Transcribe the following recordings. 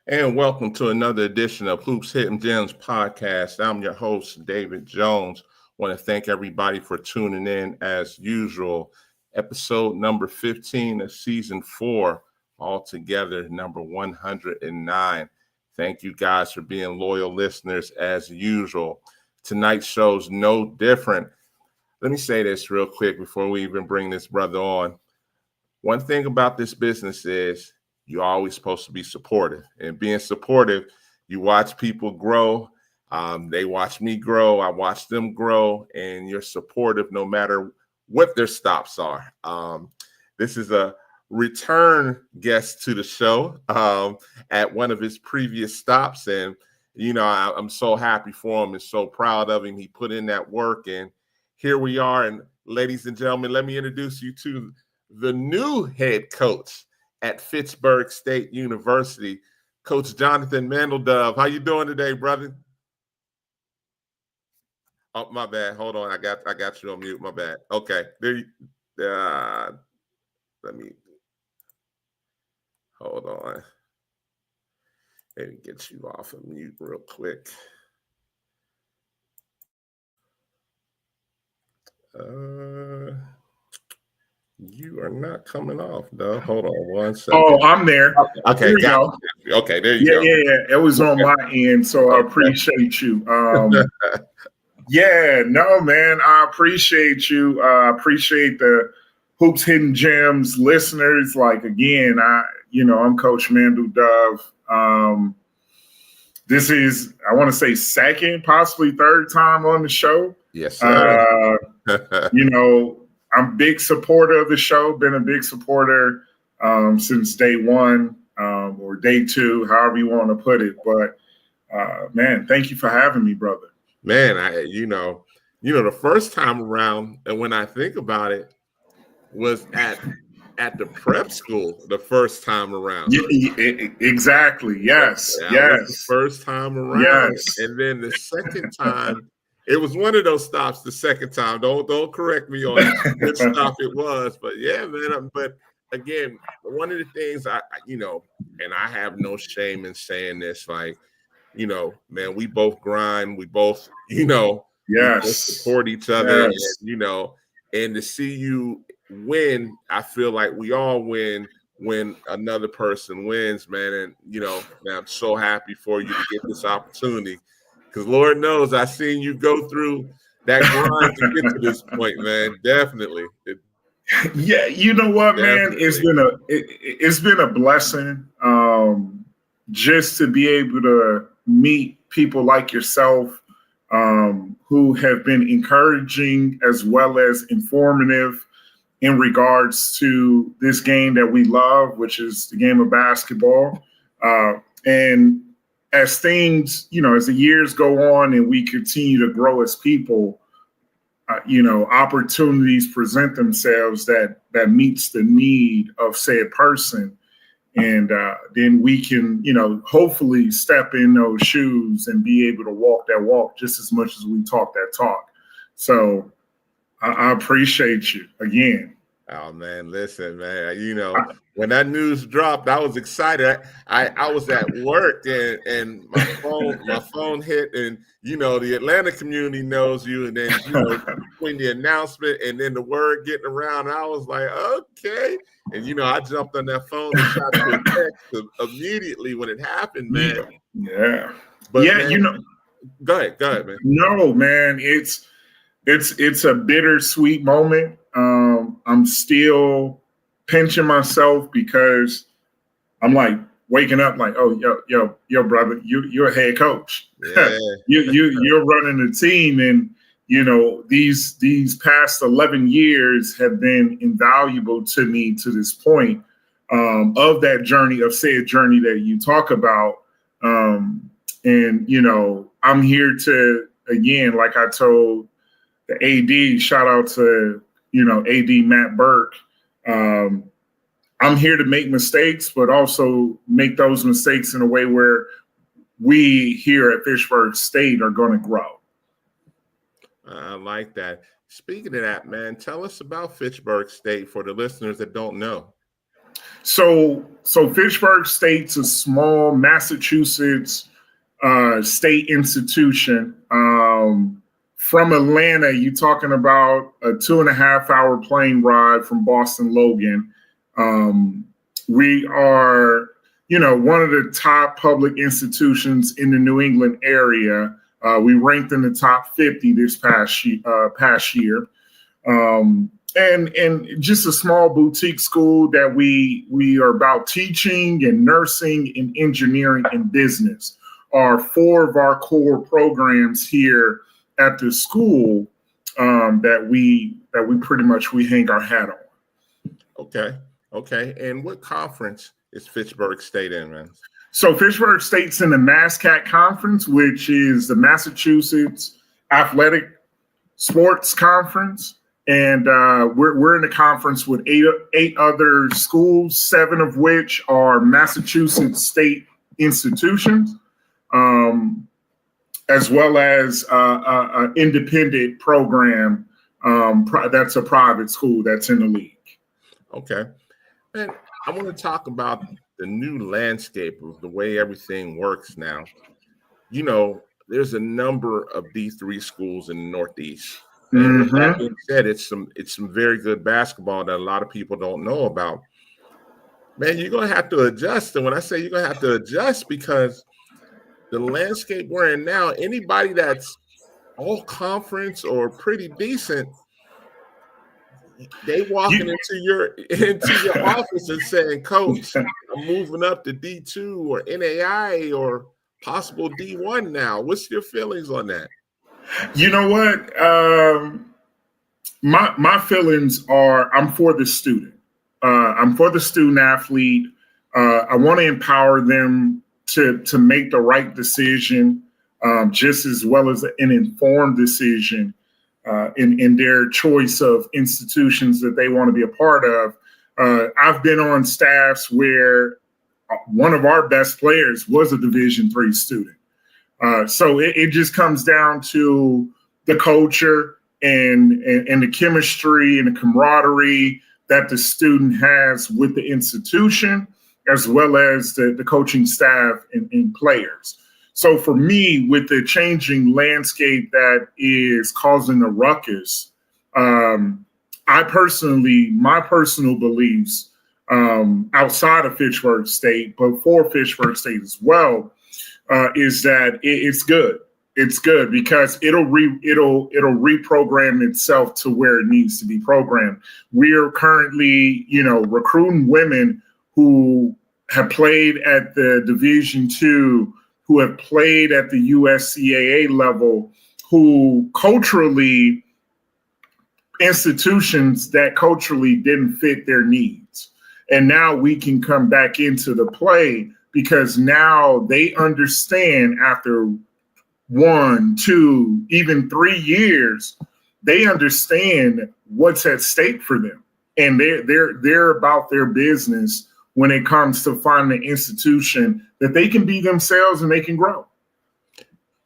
And welcome to another edition of Hoops Hitting Gems podcast. I'm your host, David Jones. Want to thank everybody for tuning in as usual. Episode number 15 of season 4, altogether number 109. Thank you guys for being loyal listeners as usual. Tonight's show's no different. Let me say this real quick before we even bring this brother on. One thing about this business is you're always supposed to be supportive. And being supportive, you watch people grow. They watch me grow. I watch them grow. And you're supportive no matter what their stops are. This is a return guest to the show at one of his previous stops. And, I'm so happy for him and so proud of him. He put in that work. And here we are. And ladies and gentlemen, let me introduce you to the new head coach at Fitchburg State University, Coach Jonathan Mandeldove. How you doing today, brother? Oh, my bad. Hold on. I got you on mute. My bad. Okay. There you let me hold on. Let me get you off of mute real quick. You are not coming off, though. Hold on one second. Oh, I'm there. Okay, there you go. You. Okay, there you go. Yeah. It was on my end, so I appreciate you. No, man, I appreciate you. I appreciate the Hoops Hidden Gems listeners. Like, again, I'm Coach Mandeldove. This is, I want to say, second, possibly third time on the show. Yes, sir. I'm a big supporter of the show, been a big supporter since day one or day two, however you want to put it. But, man, thank you for having me, brother. Man, the first time around, and when I think about it, was at the prep school the first time around. Exactly. Yes. That was the first time around. Yes. And then the second time, it was one of those stops the second time. Don't correct me on which stop it was. But yeah, man. But again, one of the things and I have no shame in saying this, like, man, we both grind. We both, we both support each other. Yes. And, and to see you win, I feel like we all win when another person wins, man. And, man, I'm so happy for you to get this opportunity. Because Lord knows I've seen you go through that grind to get to this point, man. Definitely. Yeah, you know what, man? It's been a blessing just to be able to meet people like yourself who have been encouraging as well as informative in regards to this game that we love, which is the game of basketball. And as things, as the years go on and we continue to grow as people, opportunities present themselves that meets the need of said person. And then we can, hopefully step in those shoes and be able to walk that walk just as much as we talk that talk. So I appreciate you again. Oh, man, listen, man, when that news dropped, I was excited. I was at work and my phone hit, and the Atlanta community knows you, and then between the announcement and then the word getting around, I was like, okay, and I jumped on that phone and shot you a text immediately when it happened, man. Yeah, but man, go ahead, man. No, man, it's a bittersweet moment. I'm still pinching myself because I'm like waking up like, oh, yo, brother, you're a head coach. Yeah. you're running the team, and these past 11 years have been invaluable to me to this point of that journey, of said journey that you talk about. And I'm here to, again, like I told the AD, shout out to AD Matt Burke. I'm here to make mistakes, but also make those mistakes in a way where we here at Fitchburg State are going to grow. I like that. Speaking of that, man, tell us about Fitchburg State for the listeners that don't know. So Fitchburg State's a small Massachusetts state institution. From Atlanta, you're talking about a 2.5 hour plane ride from Boston Logan. We are, one of the top public institutions in the New England area. We ranked in the top 50 this past year. And just a small boutique school that we are about teaching and nursing and engineering and business are 4 of our core programs here at the school that we pretty much we hang our hat on. Okay. And what conference is Fitchburg State in, man? So Fitchburg State's in the MASCAC conference, which is the Massachusetts Athletic Sports Conference. And we're in the conference with eight other schools, 7 of which are Massachusetts state institutions, as well as an independent program that's a private school that's in the league. Okay. And I want to talk about the new landscape of the way everything works now. There's a number of D3 schools in the Northeast. And with that being said, it's some very good basketball that a lot of people don't know about. Man, you're going to have to adjust. And when I say you're going to have to adjust, because the landscape we're in now, anybody that's all conference or pretty decent, they walking into your office and saying, "Coach, I'm moving up to D2 or NAI or possible D1 now." What's your feelings on that? You know what? My feelings are I'm for the student. I'm for the student athlete. I want to empower them to make the right decision, just as well as an informed decision in their choice of institutions that they want to be a part of. I've been on staffs where one of our best players was a Division III student. So it just comes down to the culture and the chemistry and the camaraderie that the student has with the institution, as well as the coaching staff and players. So for me, with the changing landscape that is causing a ruckus, my personal beliefs outside of Fitchburg State, but for Fitchburg State as well, is that it's good. It's good because it'll reprogram itself to where it needs to be programmed. We are currently, recruiting women who have played at the Division II, who have played at the USCAA level, who institutions that culturally didn't fit their needs. And now we can come back into the play because now they understand after 1, 2, even 3 years, they understand what's at stake for them. And they're about their business when it comes to finding an institution that they can be themselves and they can grow.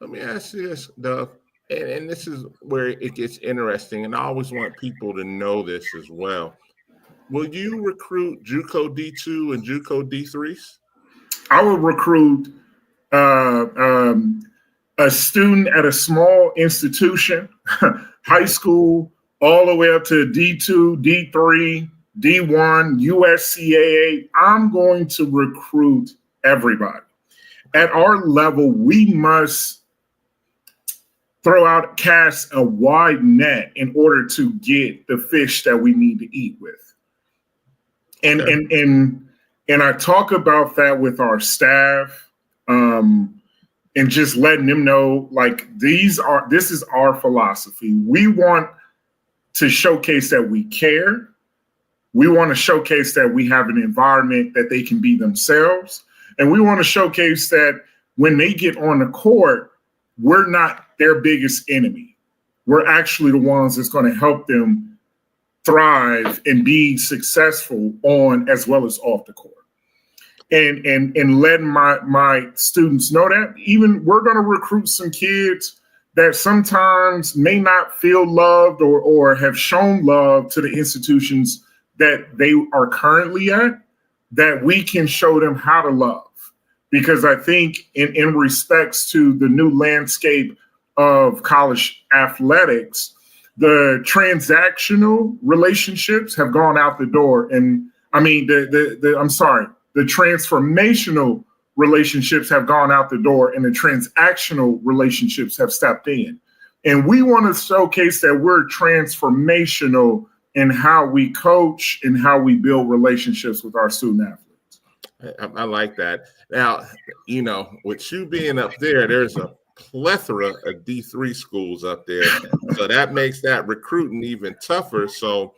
Let me ask you this, Doug, and this is where it gets interesting, and I always want people to know this as well. Will you recruit JUCO D2 and JUCO D3s? I will recruit a student at a small institution, high school, all the way up to D2, D3, D1, USCAA. I'm going to recruit everybody. At our level, we must cast a wide net in order to get the fish that we need to eat with. And I talk about that with our staff, and just letting them know, like, this is our philosophy. We want to showcase that we care. We want to showcase that we have an environment that they can be themselves. And we want to showcase that when they get on the court, we're not their biggest enemy. We're actually the ones that's going to help them thrive and be successful on as well as off the court. And letting my students know that even we're going to recruit some kids that sometimes may not feel loved or have shown love to the institutions that they are currently at, that we can show them how to love. Because I think in respects to the new landscape of college athletics, the transactional relationships have gone out the door. And I mean, the transformational relationships have gone out the door and the transactional relationships have stepped in. And we want to showcase that we're transformational in how we coach and how we build relationships with our student athletes. I like that. Now, with you being up there, there's a plethora of D3 schools up there. So that makes that recruiting even tougher. So,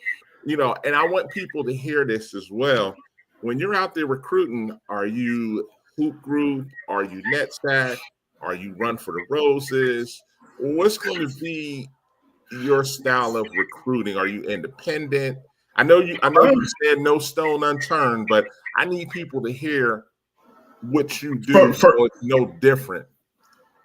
and I want people to hear this as well. When you're out there recruiting, are you hoop group? Are you net stack? Are you run for the roses? What's going to be your style of recruiting? Are you independent? I know you said no stone unturned, but I need people to hear what you do so it's no different.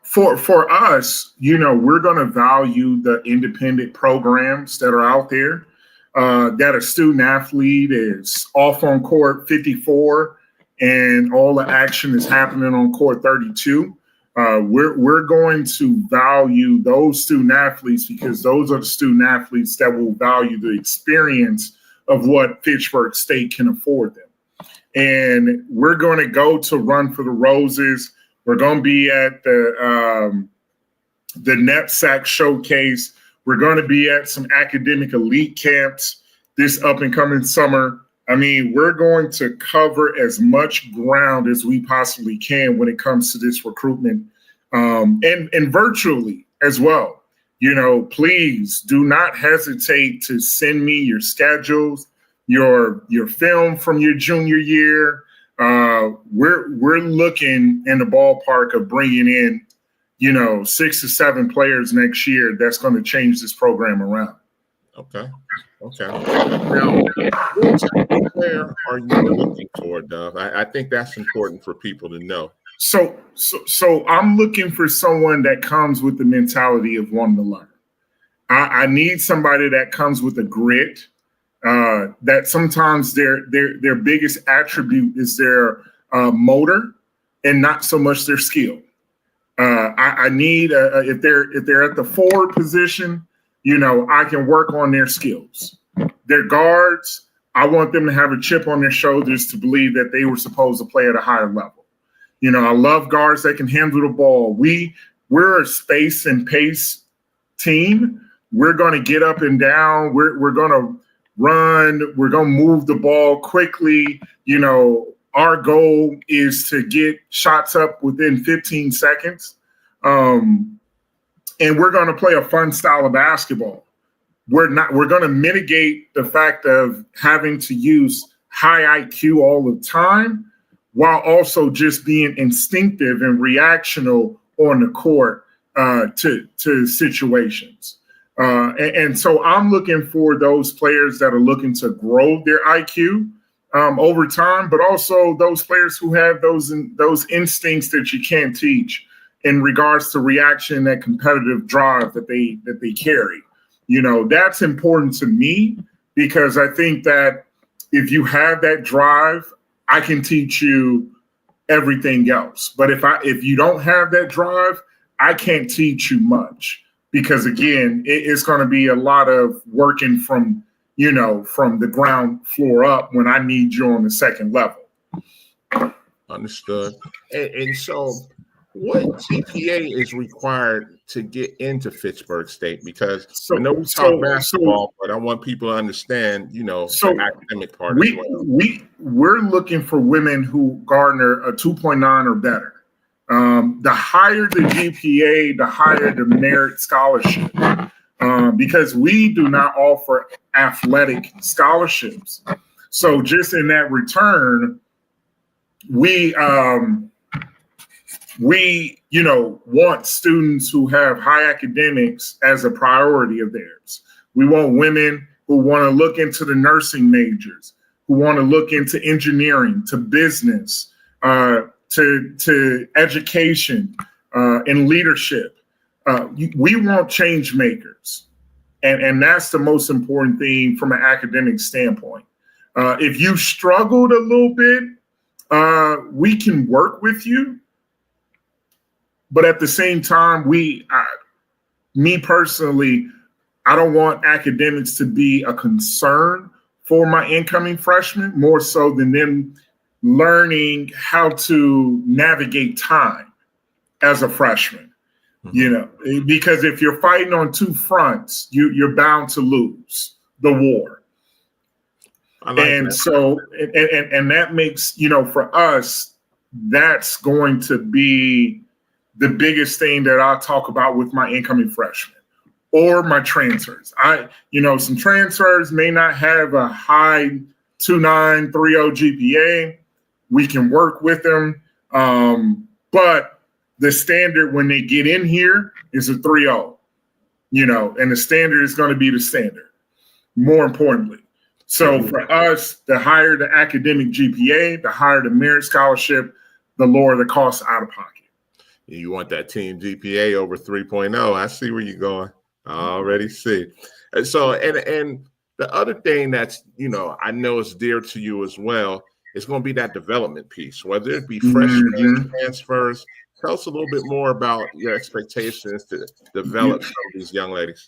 For us, we're going to value the independent programs that are out there, that a student athlete is off on court 54 and all the action is happening on court 32. We're going to value those student athletes because those are the student athletes that will value the experience of what Fitchburg State can afford them. And we're going to go to Run for the Roses. We're going to be at the NEPSAC showcase. We're going to be at some academic elite camps this up and coming summer. I mean, we're going to cover as much ground as we possibly can when it comes to this recruitment, and virtually as well. Please do not hesitate to send me your schedules, your film from your junior year. We're looking in the ballpark of bringing in, 6 to 7 players next year that's going to change this program around. Okay. Now, what type of player are you looking for, Dove? I think that's important for people to know. So I'm looking for someone that comes with the mentality of wanting to learn. I need somebody that comes with a grit. That sometimes their biggest attribute is their motor and not so much their skill. I need if they're at the forward position, I can work on their skills. Their guards, I want them to have a chip on their shoulders to believe that they were supposed to play at a higher level. I love guards that can handle the ball. We're a space and pace team. We're going to get up and down. We're going to run. We're going to move the ball quickly. Our goal is to get shots up within 15 seconds. And we're going to play a fun style of basketball. We're going to mitigate the fact of having to use high IQ all the time while also just being instinctive and reactional on the court to situations. And so I'm looking for those players that are looking to grow their IQ over time, but also those players who have those instincts that you can't teach in regards to reaction, that competitive drive that they carry. That's important to me because I think that if you have that drive, I can teach you everything else. But if you don't have that drive, I can't teach you much because again, it's going to be a lot of working from the ground floor up when I need you on the second level. Understood. And so what GPA is required to get into Fitchburg State? Because I know we talk basketball, but I want people to understand, the academic part as well. We're looking for women who garner a 2.9 or better. The higher the GPA, the higher the merit scholarship. Because we do not offer athletic scholarships. So just in that return, we want students who have high academics as a priority of theirs. We want women who want to look into the nursing majors, who want to look into engineering, to business, to education, and leadership. We want change makers. And that's the most important thing from an academic standpoint. If you struggled a little bit, we can work with you. But at the same time, me personally, I don't want academics to be a concern for my incoming freshmen, more so than them learning how to navigate time as a freshman. Mm-hmm. Because if you're fighting on two fronts, you're bound to lose the war. And so that makes, for us, that's going to be the biggest thing that I'll talk about with my incoming freshmen or my transfers. Some transfers may not have a high 2.9, 3.0 GPA. We can work with them. But the standard when they get in here is a 3.0, and the standard is going to be the standard, more importantly. So for us, the higher the academic GPA, the higher the merit scholarship, the lower the cost out of pocket. You want that team GPA over 3.0. I see where you're going. I already see. And so, and the other thing that's, I know is dear to you as well, is going to be that development piece, whether it be freshmen, transfers. Tell us a little bit more about your expectations to develop some of these young ladies.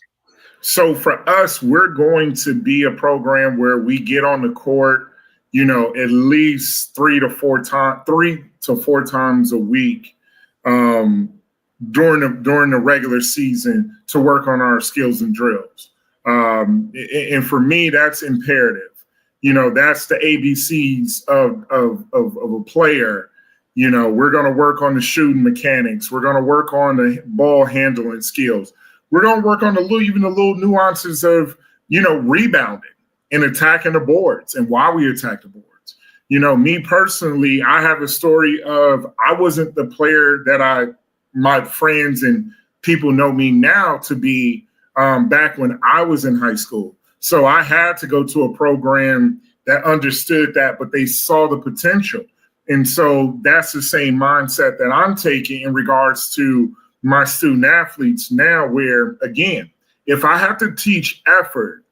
So for us, we're going to be a program where we get on the court, at least 3 to 4 times a week during the regular season to work on our skills and drills. And for me, that's imperative. That's the ABCs of a player. We're going to work on the shooting mechanics. We're going to work on the ball handling skills. We're going to work on the little nuances of, rebounding and attacking the boards and why we attack the boards. Me personally, I have a story of I wasn't the player that my friends and people know me now to be back when I was in high school. So I had to go to a program that understood that, but they saw the potential. And so that's the same mindset that I'm taking in regards to my student athletes now, where, again, if I have to teach effort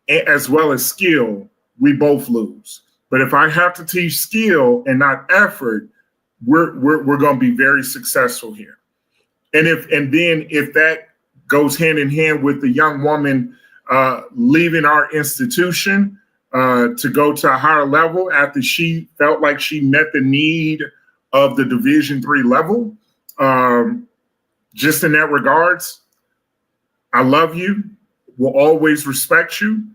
as well as skill, we both lose. But if I have to teach skill and not effort, we're going to be very successful here. And then if that goes hand in hand with the young woman leaving our institution to go to a higher level after she felt like she met the need of the Division III level, just in that regards, I love you. Will always respect you.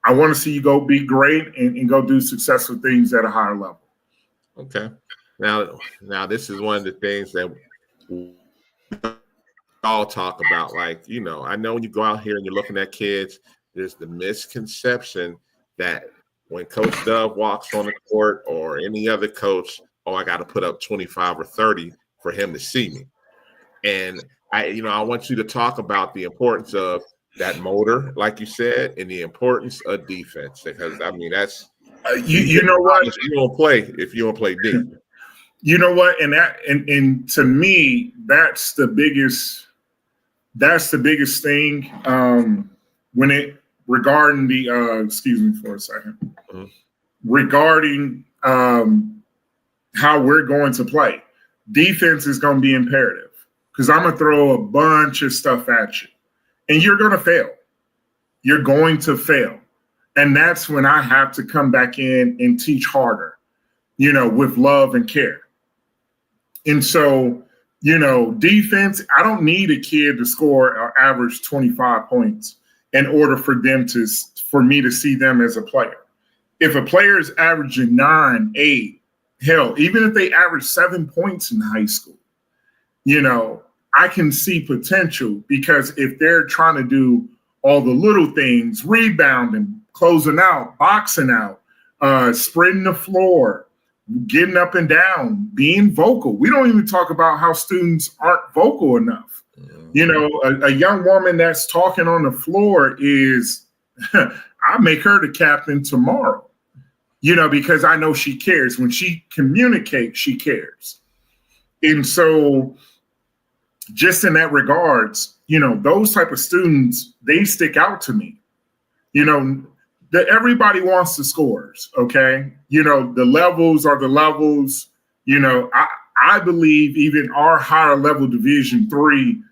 I want to see you go be great and go do successful things at a higher level. Okay. Now this is one of the things that we all talk about. Like, I know when you go out here and you're looking at kids, there's the misconception that when Coach Dove walks on the court or any other coach, I got to put up 25 or 30 for him to see me. And I want you to talk about the importance of that motor, like you said, and the importance of defense, because that's you know what, if you don't play deep. You know what, and to me, that's the biggest thing when it regarding the excuse me for a second, regarding how we're going to play. Defense is going to be imperative. Because I'm going to throw a bunch of stuff at you. And you're going to fail. You're going to fail. And that's when I have to come back in and teach harder, with love and care. And so, defense, I don't need a kid to score or average 25 points in order for me to see them as a player. If a player is averaging 9, 8, hell, even if they average 7 points in high school, I can see potential, because if they're trying to do all the little things, rebounding, closing out, boxing out, spreading the floor, getting up and down, being vocal. We don't even talk about how students aren't vocal enough. A young woman that's talking on the floor is, I make her the captain tomorrow, because I know she cares. When she communicates, she cares. And so just in that regards, those type of students, they stick out to me. that everybody wants the scores. Okay, the levels are the levels. I believe even our higher level Division III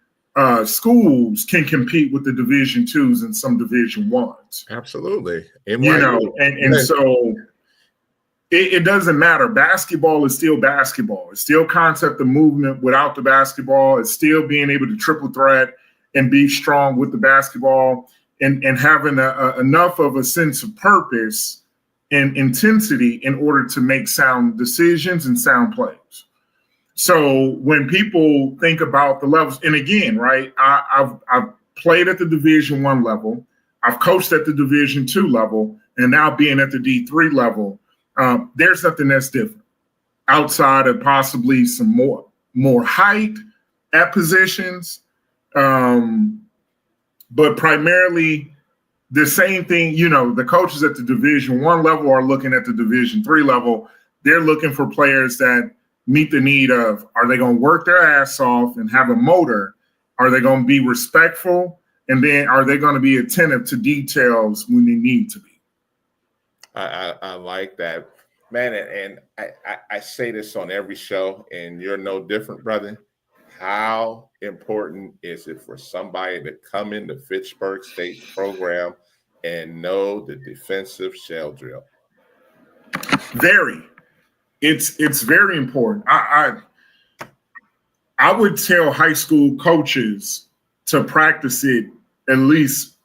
schools can compete with the Division IIs and some Division Is. Absolutely. And so it doesn't matter. Basketball is still basketball. It's still concept of movement without the basketball. It's still being able to triple threat and be strong with the basketball and having enough of a sense of purpose and intensity in order to make sound decisions and sound plays. So when people think about the levels, and again, right, I've played at the Division I level, I've coached at the Division II level, and now being at the D3 level, there's nothing that's different outside of possibly some more height at positions, but primarily the same thing. The coaches at the Division I level are looking at the Division III level. They're looking for players that meet the need of, are they going to work their ass off and have a motor? Are they going to be respectful? And then are they going to be attentive to details when they need to be? I like that, man. And I say this on every show, and you're no different, brother. How important is it for somebody to come into Fitchburg State's program and know the defensive shell drill? Very. It's very important. I would tell high school coaches to practice it at least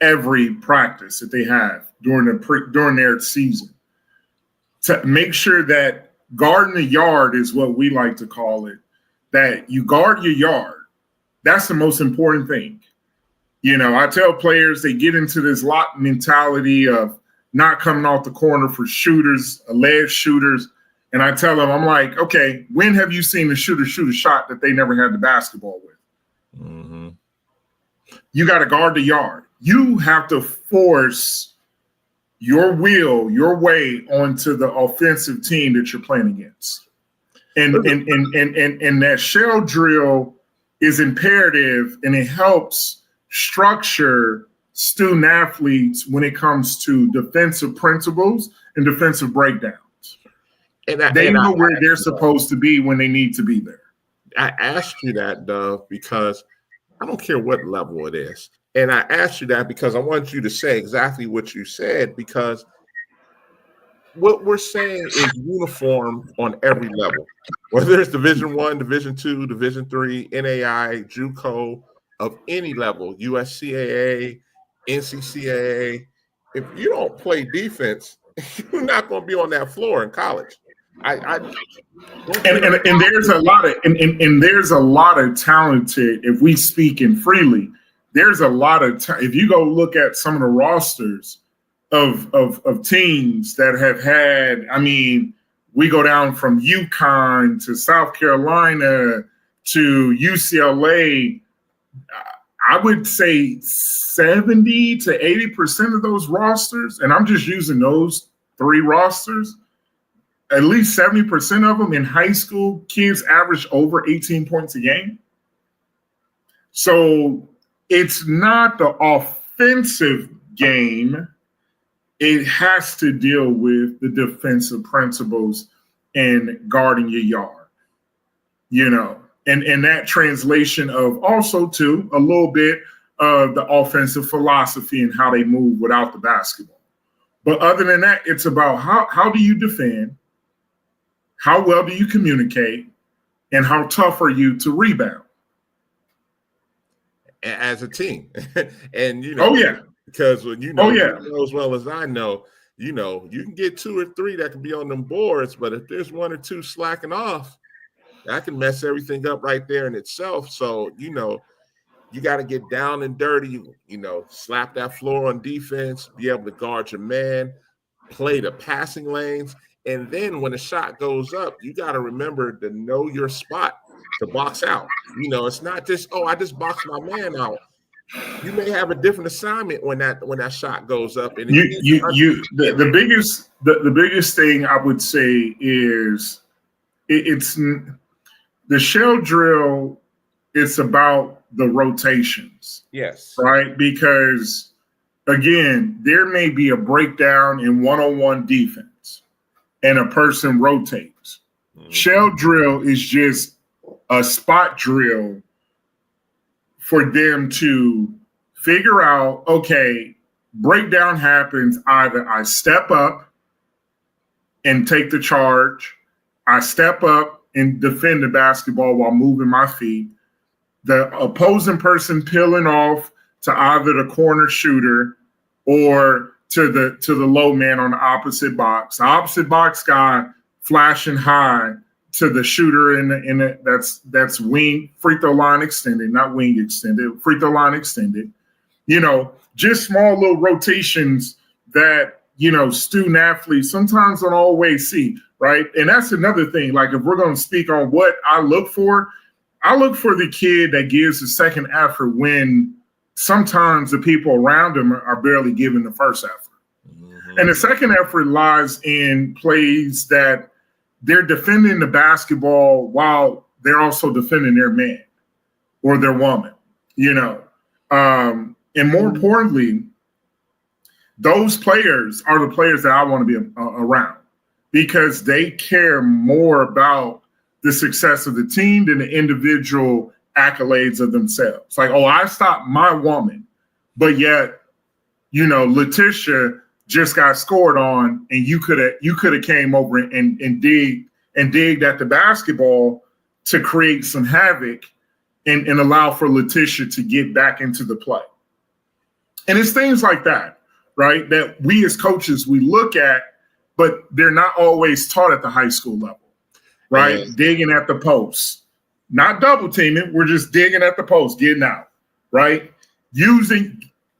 every practice that they have during their season, to make sure that guarding the yard is what we like to call it, that you guard your yard. That's the most important thing. I tell players, they get into this lock mentality of not coming off the corner for shooters, alleged shooters. And I tell them, I'm like, okay, when have you seen a shooter shoot a shot that they never had the basketball with? Mm-hmm. You got to guard the yard. You have to force your will, your way onto the offensive team that you're playing against. And that shell drill is imperative, and it helps structure student athletes when it comes to defensive principles and defensive breakdowns. They know where they're supposed to be when they need to be there. I asked you that, Dove, because I don't care what level it is. And I asked you that because I want you to say exactly what you said, because what we're saying is uniform on every level, whether it's Division I, Division II, Division III, NAI, JUCO, of any level, USCAA, NCCAA. If you don't play defense, you're not going to be on that floor in college. And there's a lot of talented, if we speak in freely, there's a lot of if you go look at some of the rosters of teams that have had, we go down from UConn to South Carolina to UCLA. I would say 70 to 80% of those rosters, and I'm just using those three rosters, at least 70% of them in high school, kids average over 18 points a game. So it's not the offensive game. It has to deal with the defensive principles and guarding your yard, and that translation of also too a little bit of the offensive philosophy and how they move without the basketball. But other than that, it's about how do you defend? How well do you communicate, and how tough are you to rebound as a team? And because when know as well as I know, you can get two or three that can be on them boards, but if there's one or two slacking off, that can mess everything up right there in itself. So you got to get down and dirty, slap that floor on defense, be able to guard your man, play the passing lanes. And then when the shot goes up, you got to remember to know your spot to box out. It's not just, I just boxed my man out. You may have a different assignment when that shot goes up. And the biggest thing I would say is it's the shell drill. It's about the rotations. Yes. Right. Because again, there may be a breakdown in one-on-one defense and a person rotates. Shell drill is just a spot drill for them to figure out, okay, breakdown happens. Either I step up and take the charge, I step up and defend the basketball while moving my feet. The opposing person peeling off to either the corner shooter or to the low man on the opposite box. The opposite box guy flashing high to the shooter in the that's wing free throw line extended, not wing extended, free throw line extended. You know, just small little rotations that, you know, student athletes sometimes don't always see, right? And that's another thing. Like, if we're going to speak on what I look for the kid that gives the second effort when sometimes the people around them are barely giving the first effort. Mm-hmm. And the second effort lies in plays that they're defending the basketball while they're also defending their man or their woman, you know. And more importantly, those players are the players that I want to be around because they care more about the success of the team than the individual accolades of themselves. Like, oh, I stopped my woman, but yet, you know, Letitia just got scored on, and you could have came over and digged at the basketball to create some havoc and allow for Letitia to get back into the play. And it's things like that, right, that we as coaches, we look at, but they're not always taught at the high school level, right? Yes. Digging at the post, not double teaming. We're just digging at the post, getting out, right?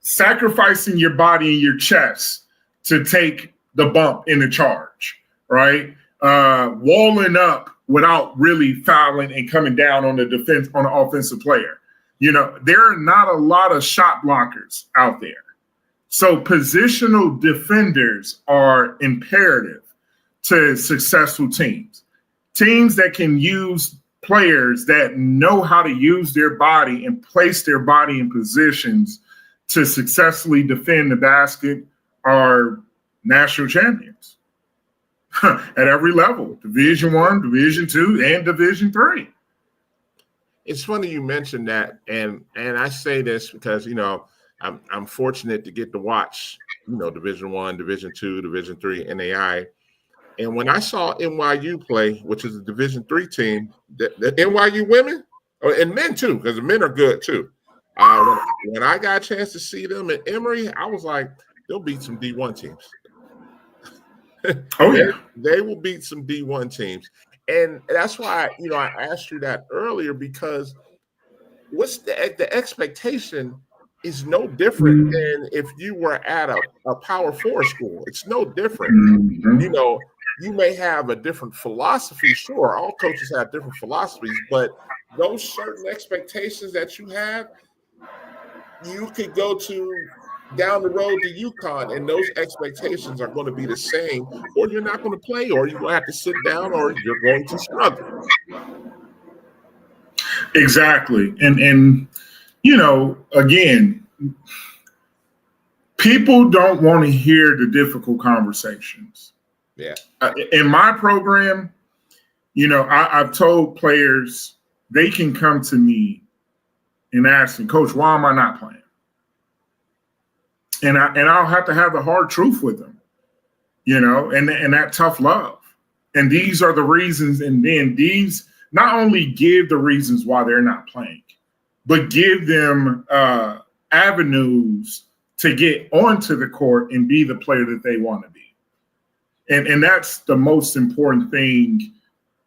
Sacrificing your body and your chest to take the bump in the charge, right? Walling up without really fouling and coming down on the offensive player. You know, there are not a lot of shot blockers out there. So positional defenders are imperative to successful teams. Teams that can use players that know how to use their body and place their body in positions to successfully defend the basket are national champions at every level, Division I, Division II, and Division III. It's funny you mentioned that, and I say this because, you know, I'm fortunate to get to watch, you know, Division I, Division II, Division III, NAI. And when I saw NYU play, which is a Division III team, the NYU women, and men too, because the men are good too. When I got a chance to see them at Emory, I was like, they'll beat some D1 teams. Oh, yeah. They will beat some D1 teams. And that's why, you know, I asked you that earlier, because what's the expectation is no different than if you were at a Power 4 school. It's no different. Mm-hmm. You know, you may have a different philosophy. Sure, all coaches have different philosophies, but those certain expectations that you have, you could go to down the road to UConn, and those expectations are going to be the same, or you're not going to play, or you're going to have to sit down, or you're going to struggle. Exactly. And you know, again, people don't want to hear the difficult conversations. Yeah. In my program, you know, I've told players they can come to me and ask me, Coach, why am I not playing? And I'll have to have the hard truth with them, you know, and that tough love. And these are the reasons. And then these not only give the reasons why they're not playing, but give them avenues to get onto the court and be the player that they want to be. And that's the most important thing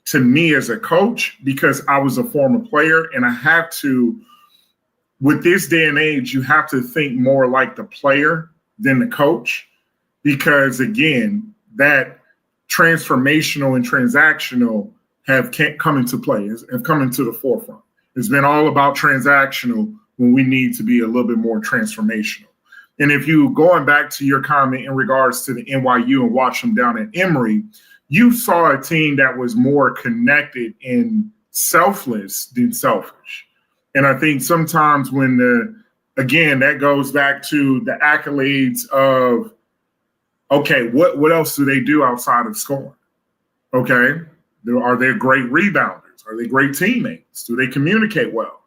to me as a coach, because I was a former player, and I have to, with this day and age, you have to think more like the player than the coach, because, again, that transformational and transactional have come into play, have come into the forefront. It's been all about transactional when we need to be a little bit more transformational. And if you, going back to your comment in regards to the NYU and watch them down at Emory, you saw a team that was more connected and selfless than selfish. And I think sometimes when again, that goes back to the accolades of, okay, what else do they do outside of scoring? Okay, are they great rebounders? Are they great teammates? Do they communicate well?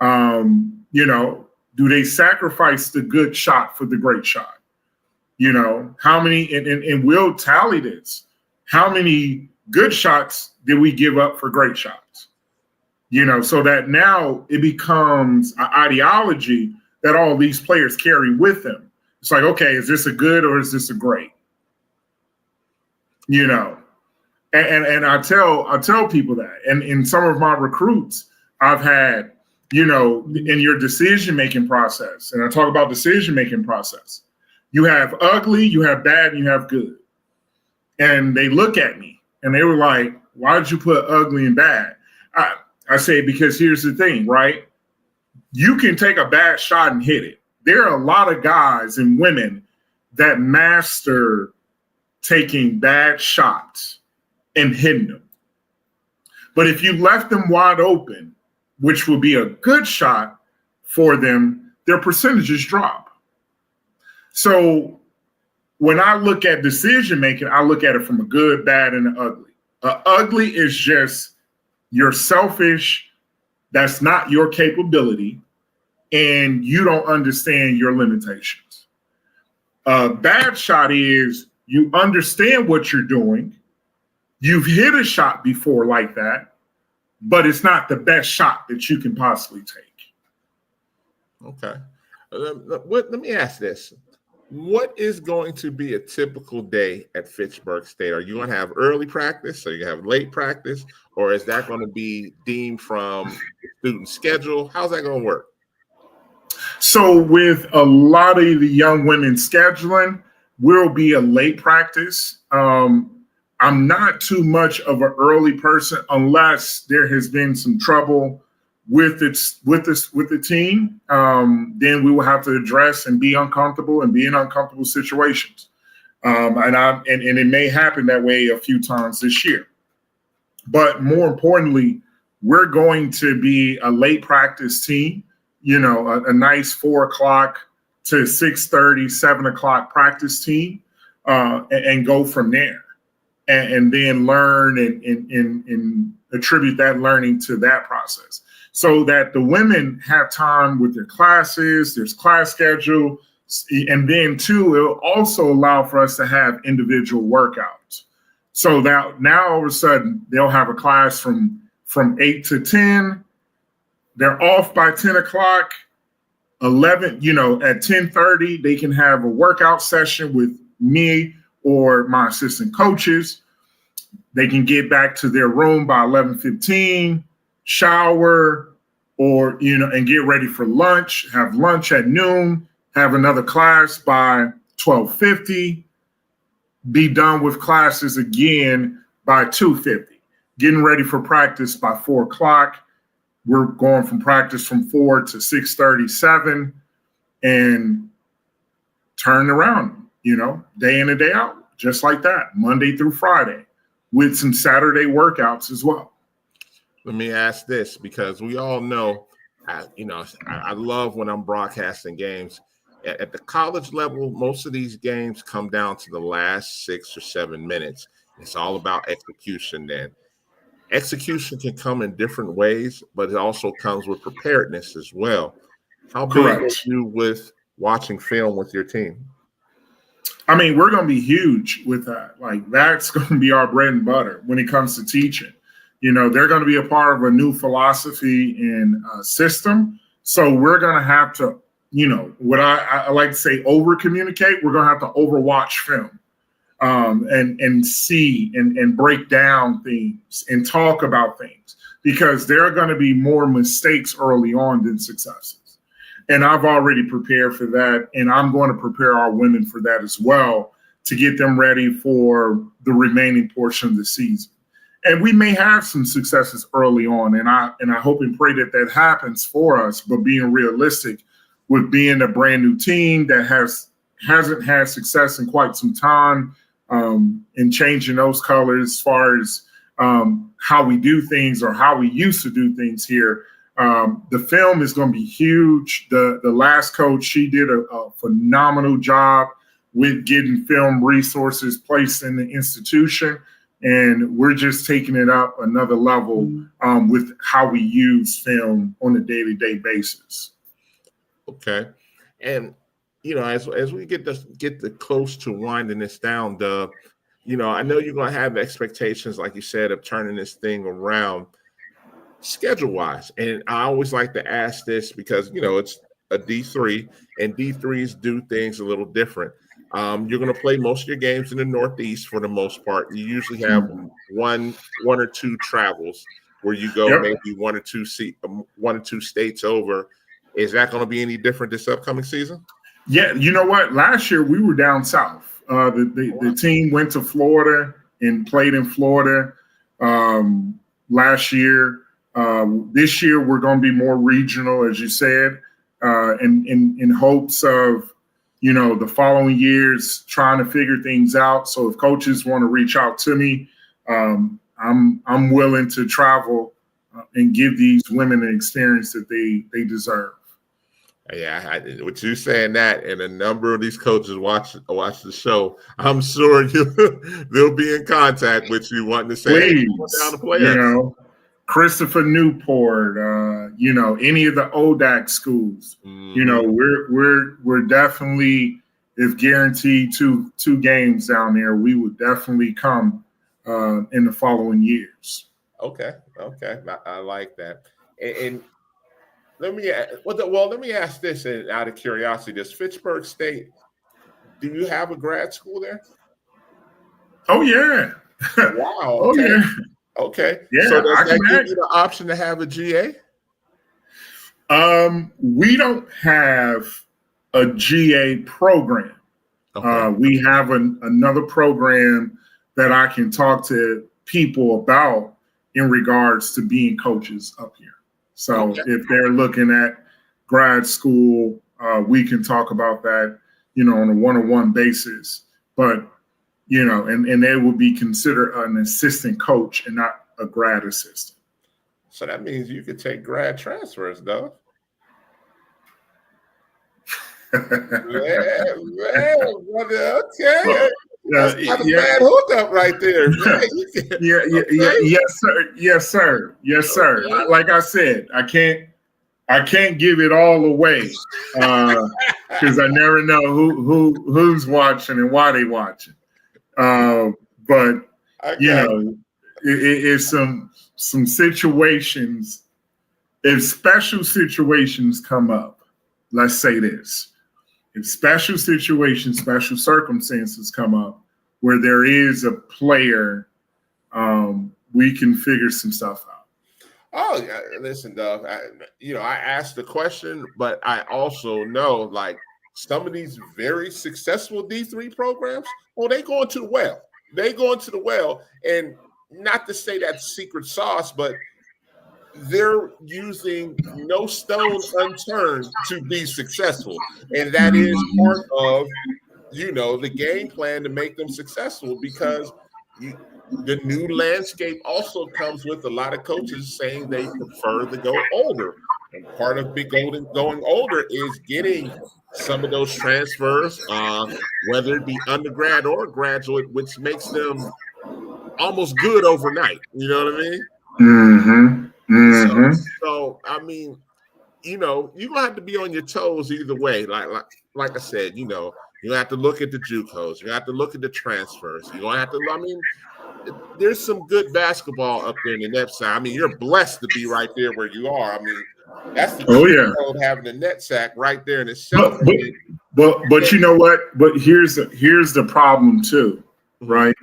Do they sacrifice the good shot for the great shot? How many, and we'll tally this, how many good shots did we give up for great shots? So that now it becomes an ideology that all these players carry with them. It's like, okay, is this a good or is this a great? And I tell people that. And in some of my recruits, I've had, in your decision-making process, and I talk about decision-making process, you have ugly, you have bad, and you have good. And they look at me and they were like, why did you put ugly and bad? I say, because here's the thing, right? You can take a bad shot and hit it. There are a lot of guys and women that master taking bad shots and hitting them. But if you left them wide open, which would be a good shot for them, their percentages drop. So when I look at decision making, I look at it from a good, bad, and an ugly. Ugly is just you're selfish, that's not your capability, and you don't understand your limitations. A bad shot is you understand what you're doing, you've hit a shot before like that, but it's not the best shot that you can possibly take. Okay. Let me ask this. What is going to be a typical day at Fitchburg State? Are you going to have early practice? Are you going to have late practice? Or is that going to be deemed from the student schedule? How's that going to work? So with a lot of the young women scheduling, will be a late practice. I'm not too much of an early person unless there has been some trouble with the team. Then we will have to address and be uncomfortable and be in uncomfortable situations. And it may happen that way a few times this year. But more importantly, we're going to be a late practice team, a nice 4 o'clock to 6:30, 7 o'clock practice team, and go from there. And then learn and attribute that learning to that process so that the women have time with their classes, there's class schedule, and then too, it will also allow for us to have individual workouts. So that now all of a sudden they'll have a class from 8 to 10, they're off by 10 o'clock, 11, at 10:30, they can have a workout session with me or my assistant coaches. They can get back to their room by 11:15, shower, or, and get ready for lunch, have lunch at noon, have another class by 12:50, be done with classes again by 2:50, getting ready for practice by 4 o'clock. We're going from practice from 4 to 6:37 and turn around, day in and day out, just like that, Monday through Friday, with some Saturday workouts as well. Let me ask this, because we all know, I love when I'm broadcasting games. At the college level, most of these games come down to the last 6 or 7 minutes. It's all about execution then. Execution can come in different ways, but it also comes with preparedness as well. How big are you with watching film with your team? I mean, we're going to be huge with that. Like, that's going to be our bread and butter when it comes to teaching. They're going to be a part of a new philosophy and system. So we're going to have to, what I like to say, over communicate. We're going to have to overwatch film and see and break down things and talk about things, because there are going to be more mistakes early on than successes. And I've already prepared for that. And I'm going to prepare our women for that as well, to get them ready for the remaining portion of the season. And we may have some successes early on. And I hope and pray that happens for us. But being realistic with being a brand new team that hasn't had success in quite some time, and changing those colors as far as how we do things or how we used to do things here, The film is going to be huge. The last coach, she did a phenomenal job with getting film resources placed in the institution. And we're just taking it up another level with how we use film on a day-to-day basis. Okay. And, as we get close to winding this down, Dub, I know you're going to have expectations, like you said, of turning this thing around schedule-wise. And I always like to ask this because, it's a D3, and D3s do things a little different. You're going to play most of your games in the Northeast for the most part. You usually have one or two travels where you go maybe one or two states over. Is that going to be any different this upcoming season? Yeah, you know what? Last year we were down south. The team went to Florida and played in Florida last year. This year we're going to be more regional, as you said, in hopes of the following years trying to figure things out. So if coaches want to reach out to me, I'm willing to travel and give these women the experience that they deserve. Yeah, with you saying that, and a number of these coaches watch the show, I'm sure they'll be in contact with you, wanting to say, "Please, hey, down to play us." Christopher Newport, any of the ODAC schools, we're definitely, if guaranteed two games down there, we would definitely come in the following years. Okay, I like that. And let me ask this, and out of curiosity, does Fitchburg State, do you have a grad school there? Oh yeah! Wow. Okay. Oh yeah. Okay. Yeah, so does that give you the option to have a GA? We don't have a GA program. Okay. We have another program that I can talk to people about in regards to being coaches up here. So if they're looking at grad school, we can talk about that, on a one-on-one basis. But and they will be considered an assistant coach and not a grad assistant. So that means you could take grad transfers, though. Okay. That's not a bad hookup right there. Yes, sir. Okay. Like I said, I can't give it all away because I never know who's watching and why they watching. But it's some situations. If special situations come up, let's say this: if special situations, special circumstances come up where there is a player, we can figure some stuff out. Oh, yeah. Listen, Dove, I asked the question, but I also know, like, some of these very successful D3 programs, they go into the well. They go into the well, and not to say that's secret sauce, but they're using no stone unturned to be successful. And that is part of, the game plan to make them successful, because the new landscape also comes with a lot of coaches saying they prefer to go older. And part of going older is getting some of those transfers, whether it be undergrad or graduate, which makes them almost good overnight. You know what I mean? Mm-hmm. Mm-hmm. So I mean, you're gonna have to be on your toes either way. Like I said, you have to look at the JUCOs, you have to look at the transfers. You're gonna have to. I mean, there's some good basketball up there in the net side. I mean, you're blessed to be right there where you are. I mean, that's the having the net sack right there in itself. But you know what? But here's the problem too, right?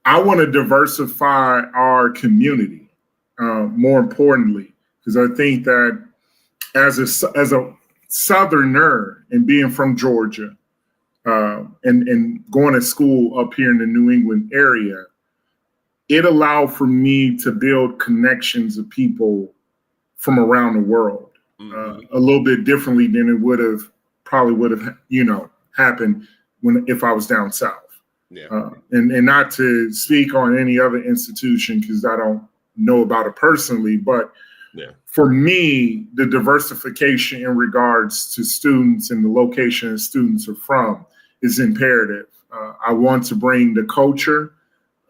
I want to diversify our community, more importantly, because I think that as a Southerner and being from Georgia, and going to school up here in the New England area, it allowed for me to build connections of people from around the world, a little bit differently than it probably would have happened if I was down south. Yeah. And not to speak on any other institution, because I don't know about it personally, but for me, the diversification in regards to students and the location students are from is imperative. I want to bring the culture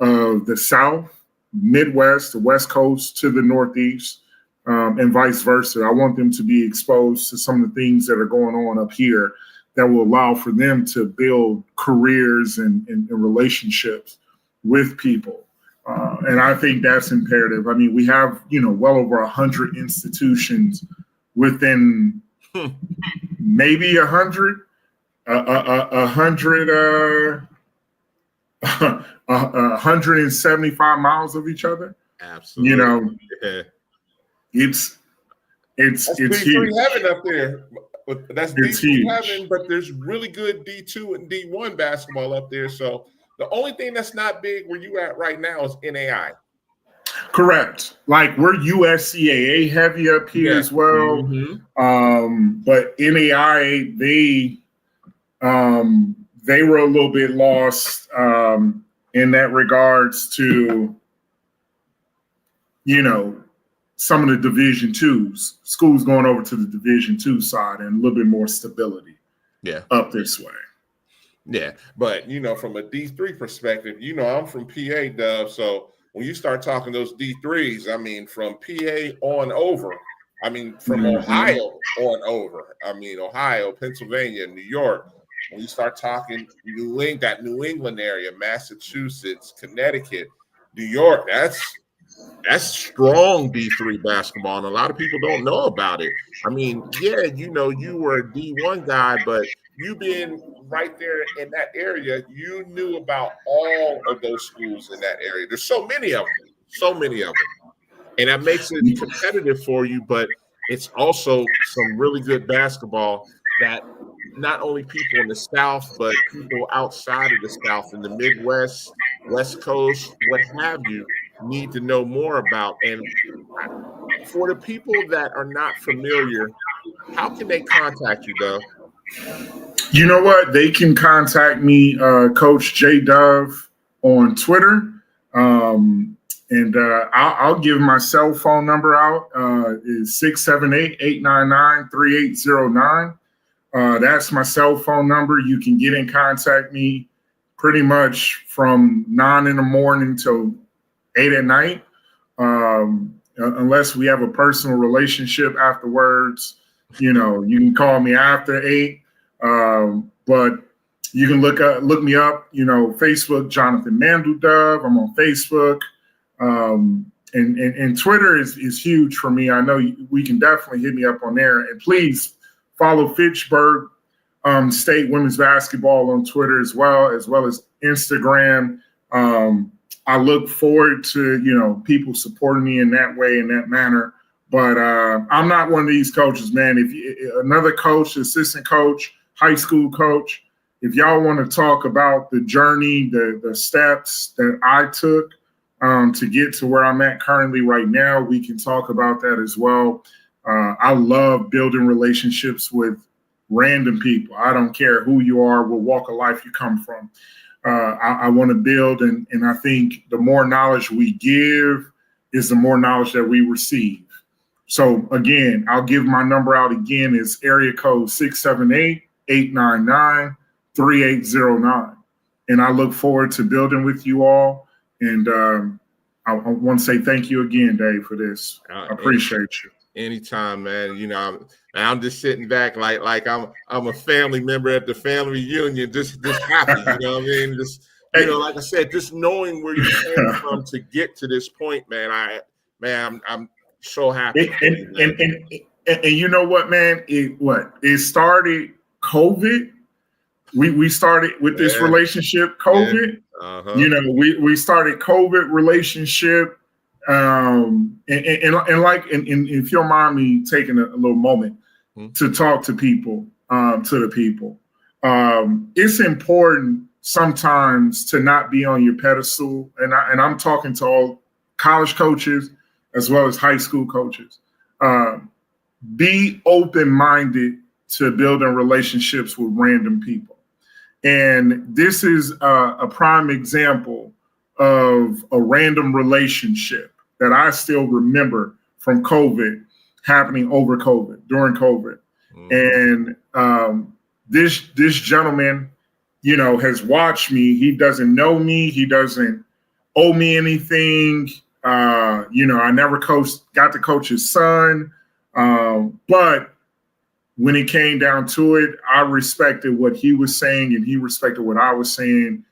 of the South, Midwest, the West Coast to the Northeast, and vice versa. I want them to be exposed to some of the things that are going on up here that will allow for them to build careers and relationships with people. And I think that's imperative. I mean, we have, well over 100 institutions within maybe 175 miles of each other. Absolutely. It's D3 huge. heaven up there. That's D3 heaven, but there's really good D2 and D1 basketball up there. So the only thing that's not big where you at right now is NAI. Correct. Like we're USCAA heavy up here as well. But NAI, they were a little bit lost in that regards to, some of the Division twos, schools going over to the Division two side and a little bit more stability up this way. Yeah, but, from a D3 perspective, I'm from PA, Dub, so when you start talking those D3s, I mean, from PA on over, from Ohio on over, Ohio, Pennsylvania, New York, when you start talking that New England area, Massachusetts, Connecticut, New York, that's strong D3 basketball, and a lot of people don't know about it. You were a D1 guy, but you being right there in that area, you knew about all of those schools in that area. There's so many of them. And that makes it competitive for you, but it's also some really good basketball that not only people in the South, but people outside of the South in the Midwest, West Coast, what have you, need to know more about. And for the people that are not familiar, how can they contact you, Dove? You know what? They can contact me, Coach J Dove, on Twitter. And I'll give my cell phone number out. Is 678-899-3809. That's my cell phone number. You can get in contact me pretty much from 9 in the morning till 8 at night, unless we have a personal relationship afterwards. You can call me after 8. But you can look me up, Facebook, Jonathan Mandel Dove. I'm on Facebook. And Twitter is huge for me. I know we can definitely hit me up on there. And please follow Fitchburg State Women's Basketball on Twitter as well as Instagram. I look forward to, people supporting me in that way, in that manner. But I'm not one of these coaches, man. If another coach, assistant coach, high school coach, if y'all want to talk about the journey, the steps that I took to get to where I'm at currently right now, we can talk about that as well. I love building relationships with random people. I don't care who you are, what walk of life you come from. I want to build, and I think the more knowledge we give is the more knowledge that we receive. So again, I'll give my number out again. It's area code 678-899-3809. And I look forward to building with you all. And I want to say thank you again, Dave, for this. I appreciate you. Anytime, man. I'm just sitting back like I'm a family member at the family reunion, just happy. You know what I mean? Just like I said, just knowing where you came from to get to this point, man. I'm so happy. And you know what, man? It started COVID. We started with this relationship, COVID. We started COVID relationship. And if you don't mind me taking a little moment to talk to people, it's important sometimes to not be on your pedestal. And I'm talking to all college coaches as well as high school coaches. Be open-minded to building relationships with random people. And this is a prime example of a random relationship that I still remember from COVID happening during COVID. And this gentleman, has watched me. He doesn't know me. He doesn't owe me anything. I never got to coach his son. But when it came down to it, I respected what he was saying and he respected what I was saying.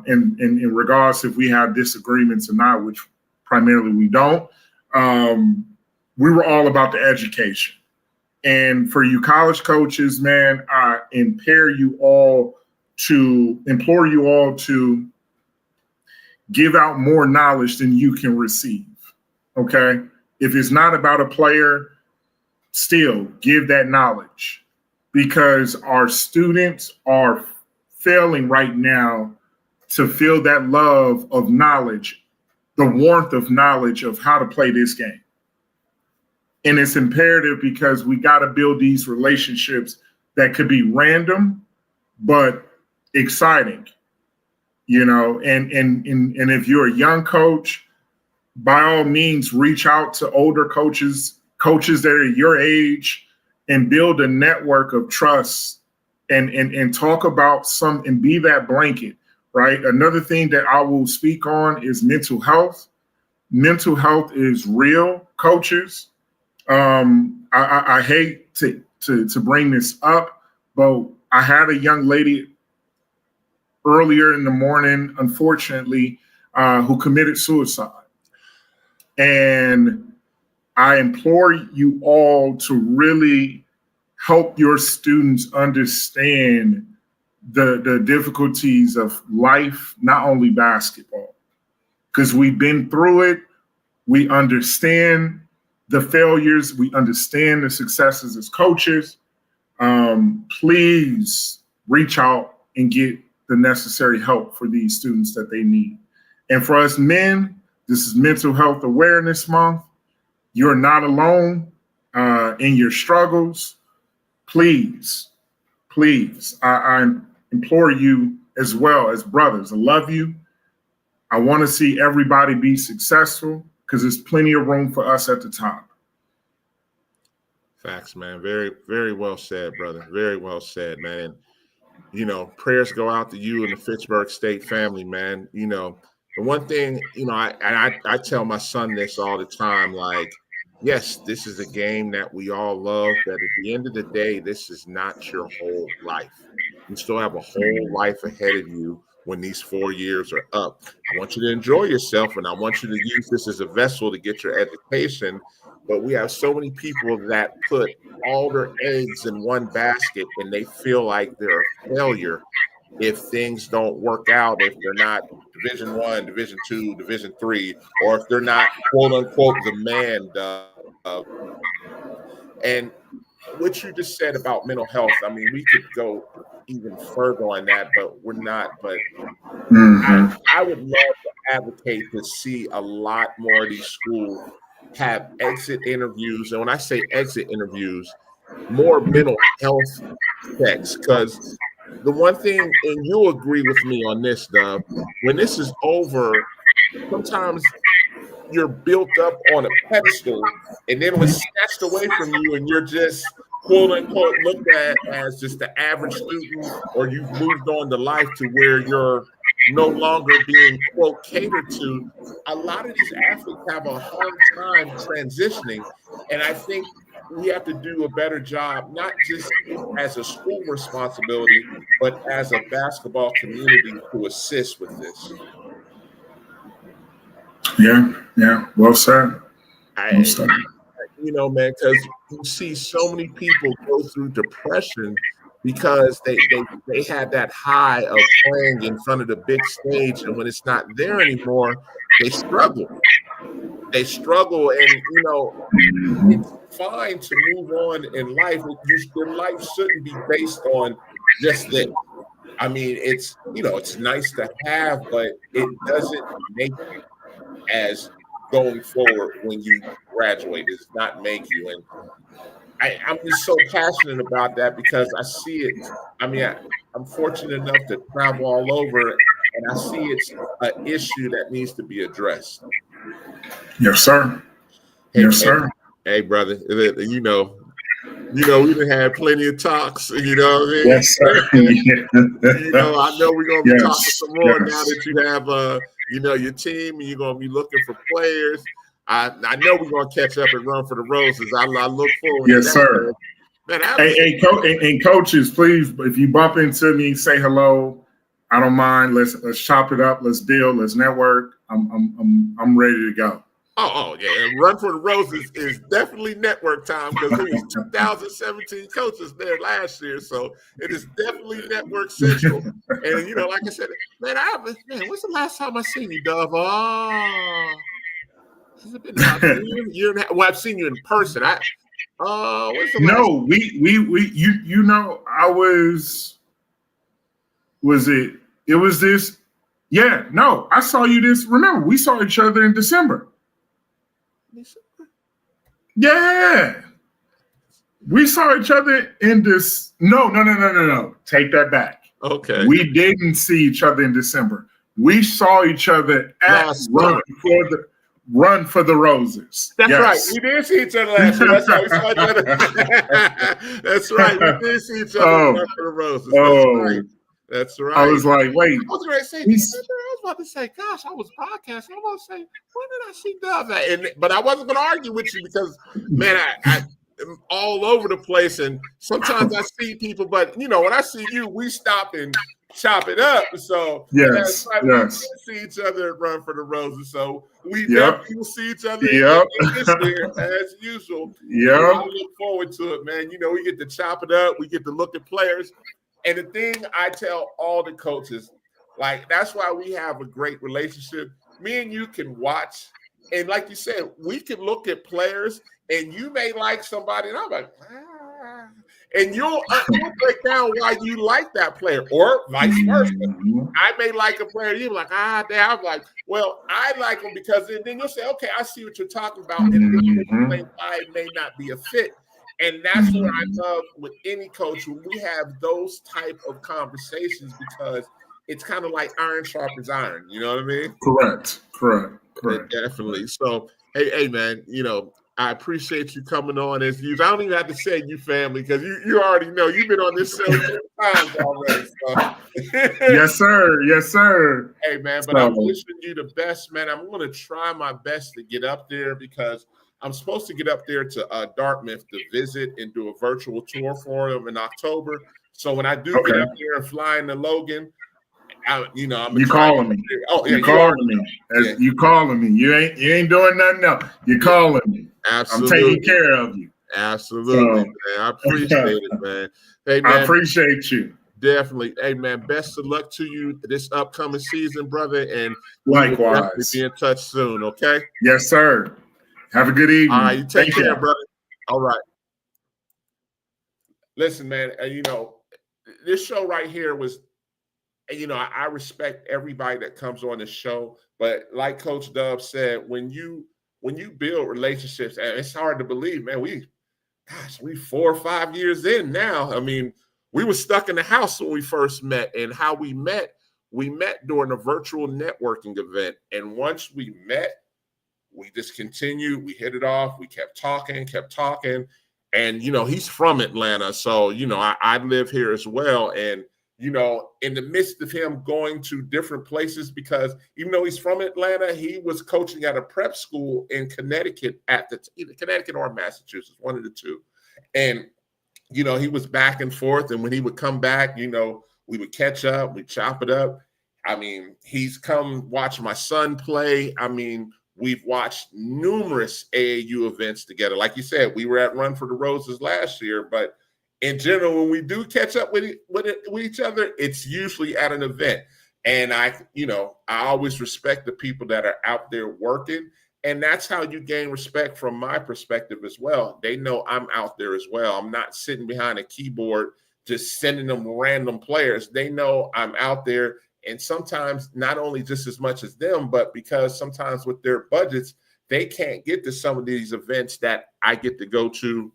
In regards if we have disagreements or not, which primarily we don't, we were all about the education. And for you college coaches, man, I implore you all to give out more knowledge than you can receive. Okay. If it's not about a player, still give that knowledge, because our students are failing right now to feel that love of knowledge, the warmth of knowledge of how to play this game. And it's imperative because we got to build these relationships that could be random, but exciting, and if you're a young coach, by all means, reach out to older coaches that are your age, and build a network of trust and talk about and be that blanket, right? Another thing that I will speak on is mental health. Mental health is real, coaches. I hate to bring this up, but I had a young lady earlier in the morning, unfortunately, who committed suicide. And I implore you all to really help your students understand the difficulties of life, not only basketball, because we've been through it. We understand the failures. We understand the successes as coaches. Please reach out and get the necessary help for these students that they need. And for us men, this is Mental Health Awareness Month. You're not alone in your struggles. Please, I implore you as well as brothers. I love you. I want to see everybody be successful because there's plenty of room for us at the top. Facts, man. Very, very well said, brother. Very well said, man. And, prayers go out to you and the Fitchburg State family, man. The one thing, I tell my son this all the time, like, yes, this is a game that we all love, but at the end of the day, this is not your whole life. You still have a whole life ahead of you when these 4 years are up. I want you to enjoy yourself, and I want you to use this as a vessel to get your education. But we have so many people that put all their eggs in one basket, and they feel like they're a failure if things don't work out, if they're not Division I, Division II, Division III, or if they're not, quote unquote, the man. And what you just said about mental health, I mean, we could go even further on that, but we're not. But I would love to advocate to see a lot more of these schools have exit interviews. And when I say exit interviews, more mental health checks. Because the one thing, and you'll agree with me on this, Dub, when this is over, sometimes you're built up on a pedestal, and then when it's snatched away from you, and you're just quote unquote looked at as just the average student, or you've moved on to life to where you're no longer being quote catered to. A lot of these athletes have a hard time transitioning, and I think we have to do a better job, not just as a school responsibility, but as a basketball community to assist with this. Yeah. Well said. Man, because you see so many people go through depression because they had that high of playing in front of the big stage, and when it's not there anymore, they struggle. And it's fine to move on in life. Your life shouldn't be based on just that. I mean, it's nice to have, but it doesn't make you as going forward when you graduate. It does not make you. And I'm just so passionate about that because I see it. I mean, I'm fortunate enough to travel all over, and I see it's an issue that needs to be addressed. Yes, sir. Hey, Yes, sir. hey, brother. We done had plenty of talks. You know what I mean? Yes, sir. I know we're gonna be talking Yes. some more now Yes. that you have your team and you're gonna be looking for players. I know we're gonna catch up and run for the roses. I look forward to Yes, that. sir. Man, And coaches, please, if you bump into me, say hello. I don't mind. Let's chop it up. Let's build. Let's network. I'm ready to go. Oh yeah, Run for the Roses is definitely network time because there was 2017 coaches there last year, so it is definitely network central. And like I said, man, when's the last time I seen you, Dove? Oh, has it been about a year and a half? Well, I've seen you in person. When's the last? No, I was it was this. Yeah, no, I saw you this. Remember, we saw each other in December. Yeah. We saw each other in this. No. Take that back. Okay. We didn't see each other in December. We saw each other at Run for the Roses. That's right. We did see each other last year. That's right. We saw each other. That's right. We did see each other at Run for the Roses. That's right. That's right. I was like, wait. I was going to say, I was about to say, gosh, I was podcasting. I was about to say, when did I see Dove at? But I wasn't going to argue with you because, man, I am all over the place. And sometimes I see people, but, when I see you, we stop and chop it up. So, yes. We did see each other at Run for the Roses. So, we definitely will see each other this year, as usual. I look forward to it, man. We get to chop it up. We get to look at players. And the thing I tell all the coaches, that's why we have a great relationship. Me and you can watch, and like you said, we can look at players, and you may like somebody, and I'm like, and you'll break down why you like that player, or vice versa. I may like a player, you're like, I'm like, well, I like him because then you'll say, okay, I see what you're talking about, and why it may not be a fit. And that's what I love with any coach when we have those type of conversations because it's kind of like iron sharpens iron. You know what I mean? Correct. Definitely. So, hey, man, I appreciate you coming on as usual. I don't even have to say you family because you already know you've been on this show 10 times already. So. Yes, sir. Hey, man, but I'm wishing you the best, man. I'm going to try my best to get up there because I'm supposed to get up there to Dartmouth to visit and do a virtual tour for them in October. So when I do get up there and fly into Logan, I'm you calling me. Oh, yeah, you calling me. You calling me. You ain't doing nothing else. You calling me. Absolutely. I'm taking care of you. Absolutely, man. I appreciate it, man. Hey, man. I appreciate you. Definitely. Hey, man, best of luck to you this upcoming season, brother. And likewise. We'll definitely be in touch soon, okay? Yes, sir. Have a good evening. All right, you take care, brother. All right. Listen, man, this show right here was, I respect everybody that comes on this show, but like Coach Dove said, when you build relationships, and it's hard to believe, man, we 4 or 5 years in now. I mean, we were stuck in the house when we first met, and how we met during a virtual networking event. And once we met, we just continued. We hit it off. We kept talking. And, he's from Atlanta. So, I live here as well. And, in the midst of him going to different places, because even though he's from Atlanta, he was coaching at a prep school in Connecticut either Connecticut or Massachusetts, one of the two. And, he was back and forth. And when he would come back, we would catch up. We'd chop it up. I mean, he's come watch my son play. I mean, we've watched numerous AAU events together. Like you said, we were at Run for the Roses last year, but in general, when we do catch up with each other, it's usually at an event. And I always respect the people that are out there working. And that's how you gain respect from my perspective as well. They know I'm out there as well. I'm not sitting behind a keyboard just sending them random players. They know I'm out there. And sometimes not only just as much as them, but because sometimes with their budgets, they can't get to some of these events that I get to go to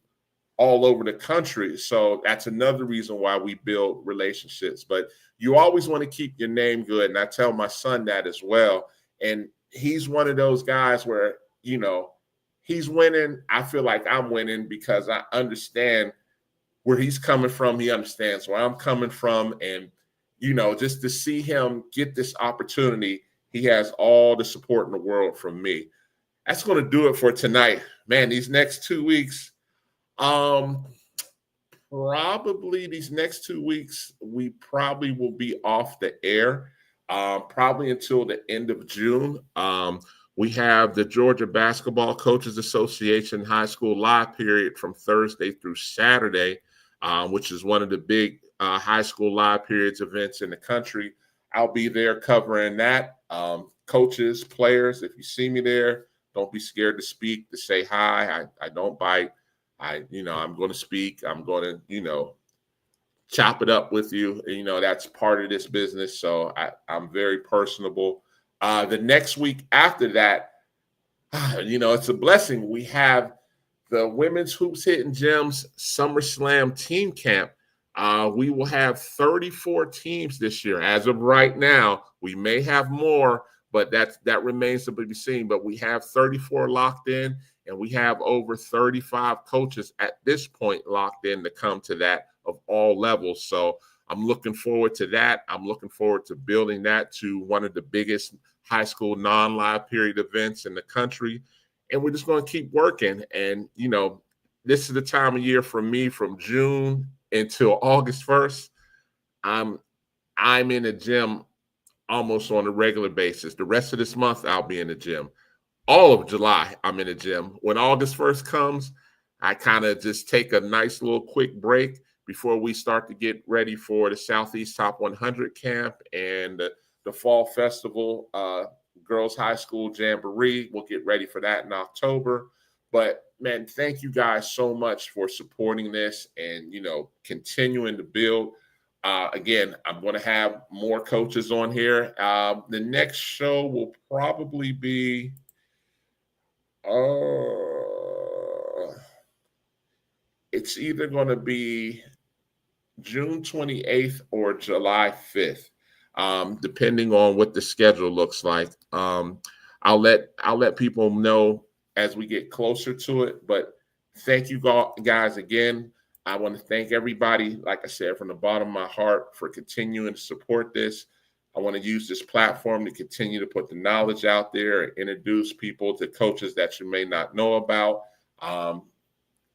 all over the country. So that's another reason why we build relationships. But you always want to keep your name good. And I tell my son that as well. And he's one of those guys where, you know, he's winning. I feel like I'm winning because I understand where he's coming from. He understands where I'm coming from. And, you know, just to see him get this opportunity, he has all the support in the world from me. That's going to do it for tonight. Man, these next 2 weeks, probably these next 2 weeks, we probably will be off the air, probably until the end of June. We have the Georgia Basketball Coaches Association high school live period from Thursday through Saturday, which is one of the big high school live periods events in the country. I'll be there covering that. Coaches, players, if you see me there, don't be scared to speak, to say hi. I don't bite. I'm going to speak. I'm going to, chop it up with you. That's part of this business. So I'm very personable. The next week after that, it's a blessing. We have the Women's Hoops Hitting Gems SummerSlam Team Camp. We will have 34 teams this year. As of right now, we may have more, but that remains to be seen. But we have 34 locked in, and we have over 35 coaches at this point locked in to come to that of all levels. So I'm looking forward to that. I'm looking forward to building that to one of the biggest high school non-live period events in the country. And we're just going to keep working. And, this is the time of year for me from June until August 1st. I'm in the gym almost on a regular basis. The rest of this month, I'll be in the gym. All of July, I'm in the gym. When August 1st comes, I kind of just take a nice little quick break before we start to get ready for the Southeast Top 100 camp and the Fall Festival, Girls High School Jamboree. We'll get ready for that in October. But, man, thank you guys so much for supporting this and, continuing to build. Again, I'm going to have more coaches on here. The next show will probably be it's either going to be June 28th or July 5th, depending on what the schedule looks like. I'll let people know as we get closer to it. But thank you guys again. I want to thank everybody, like I said, from the bottom of my heart for continuing to support this. I want to use this platform to continue to put the knowledge out there and introduce people to coaches that you may not know about.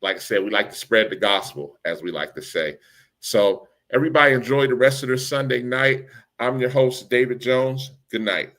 Like I said, we like to spread the gospel, as we like to say. So everybody enjoy the rest of their Sunday night. I'm your host, David Jones. Good night.